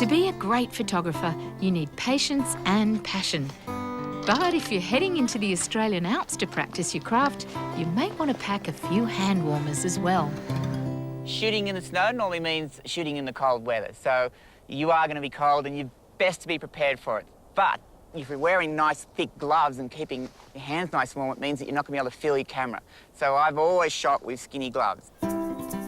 To be a great photographer, you need patience and passion. But if you're heading into the Australian Alps to practice your craft, you may want to pack a few hand warmers as well. Shooting in the snow normally means shooting in the cold weather. So you are going to be cold and you're best to be prepared for it. But if you're wearing nice thick gloves and keeping your hands nice and warm, it means that you're not going to be able to feel your camera. So I've always shot with skinny gloves.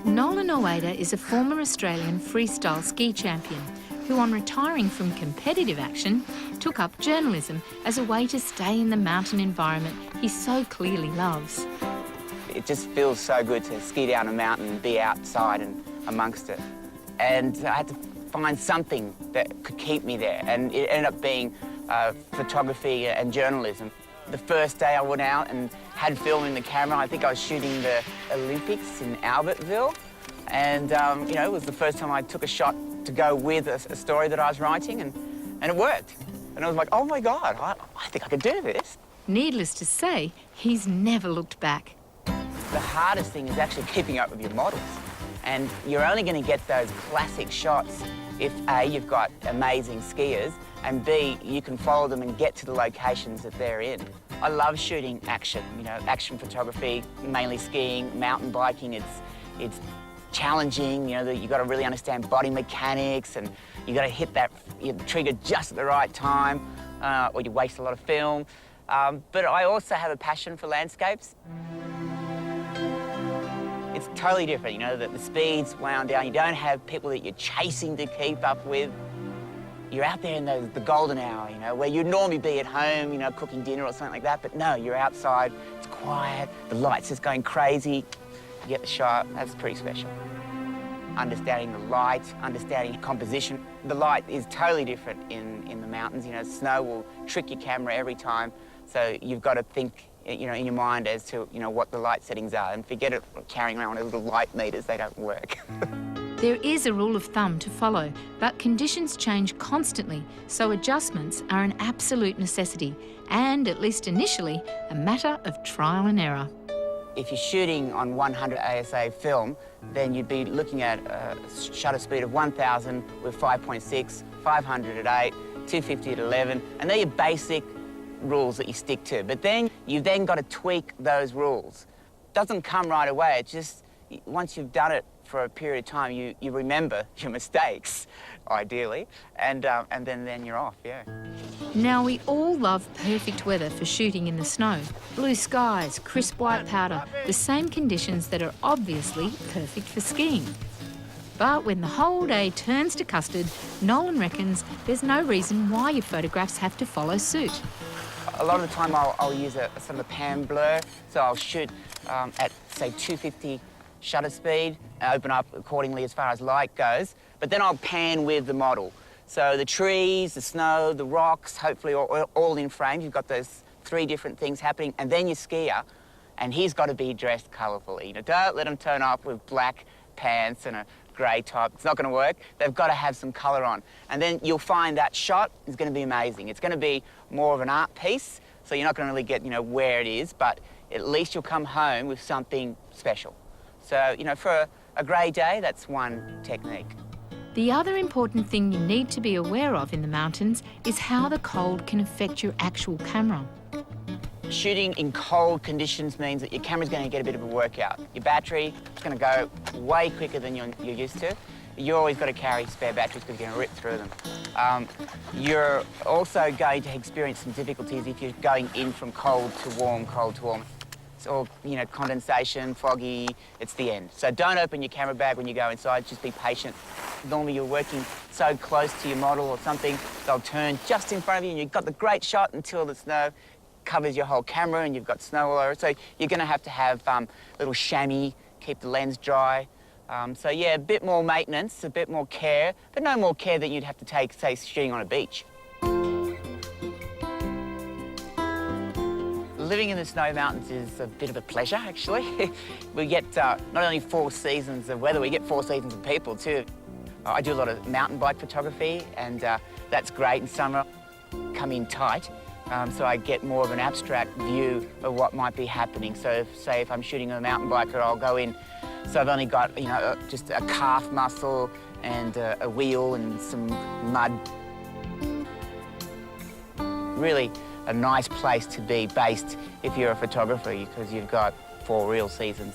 Nolen Oayda is a former Australian freestyle ski champion who, on retiring from competitive action, took up journalism as a way to stay in the mountain environment he so clearly loves. It just feels so good to ski down a mountain and be outside and amongst it. And I had to find something that could keep me there, and it ended up being photography and journalism. The first day I went out and had film in the camera, I think I was shooting the Olympics in Albertville, and you know, it was the first time I took a shot to go with a story that I was writing, and it worked. And I was like, oh my God, I think I could do this. Needless to say, he's never looked back. The hardest thing is actually keeping up with your models. And you're only going to get those classic shots if A, you've got amazing skiers, and B, you can follow them and get to the locations that they're in. I love shooting action, you know, action photography, mainly skiing, mountain biking. It's challenging, you know, that you've got to really understand body mechanics, and you've got to hit that trigger just at the right time, or you waste a lot of film. But I also have a passion for landscapes. It's totally different, you know, that the speed's wound down. You don't have people that you're chasing to keep up with. You're out there in the golden hour, you know, where you'd normally be at home, you know, cooking dinner or something like that. But no, you're outside, it's quiet, the light's just going crazy. You get the shot, that's pretty special. Understanding the light, understanding composition. The light is totally different in the mountains. You know, snow will trick your camera every time. So you've got to think, you know, in your mind as to, you know, what the light settings are, and forget it carrying around little light meters, they don't work. There is a rule of thumb to follow, but conditions change constantly, so adjustments are an absolute necessity and, at least initially, a matter of trial and error. If you're shooting on 100 ASA film, then you'd be looking at a shutter speed of 1000 with 5.6, 500 at 8, 250 at 11, and they're your basic rules that you stick to. But then you've got to tweak those rules. It doesn't come right away. It's just once you've done it for a period of time, you remember your mistakes, ideally, and then you're off, yeah. Now, we all love perfect weather for shooting in the snow. Blue skies, crisp white powder, the same conditions that are obviously perfect for skiing. But when the whole day turns to custard, Nolen reckons there's no reason why your photographs have to follow suit. A lot of the time I'll use a sort of a pan blur, so I'll shoot at, say, 250 shutter speed, open up accordingly as far as light goes, but then I'll pan with the model. So the trees, the snow, the rocks, hopefully all in frame. You've got those three different things happening, and then your skier, and he's got to be dressed colourfully. You know, don't let him turn up with black pants and a grey top. It's not going to work. They've got to have some colour on. And then you'll find that shot is going to be amazing. It's going to be more of an art piece, so you're not going to really get, you know, where it is, but at least you'll come home with something special. So, you know, for a grey day, that's one technique. The other important thing you need to be aware of in the mountains is how the cold can affect your actual camera. Shooting in cold conditions means that your camera's going to get a bit of a workout. Your battery is going to go way quicker than you're used to. You always got to carry spare batteries because you're going to rip through them. You're also going to experience some difficulties if you're going in from cold to warm, cold to warm. It's all, you know, condensation, foggy, it's the end. So don't open your camera bag when you go inside, just be patient. Normally you're working so close to your model or something, they'll turn just in front of you and you've got the great shot until the snow covers your whole camera and you've got snow all over. So you're going to have little chamois, keep the lens dry. So yeah, a bit more maintenance, a bit more care, but no more care than you'd have to take, say, shooting on a beach. Living in the snow mountains is a bit of a pleasure, actually. We get not only 4 seasons of weather, we get 4 seasons of people too. I do a lot of mountain bike photography, and that's great in summer. Come in tight, so I get more of an abstract view of what might be happening. So say if I'm shooting a mountain biker, I'll go in, so I've only got, you know, just a calf muscle, and a wheel and some mud. Really a nice place to be based if you're a photographer, because you've got 4 real seasons.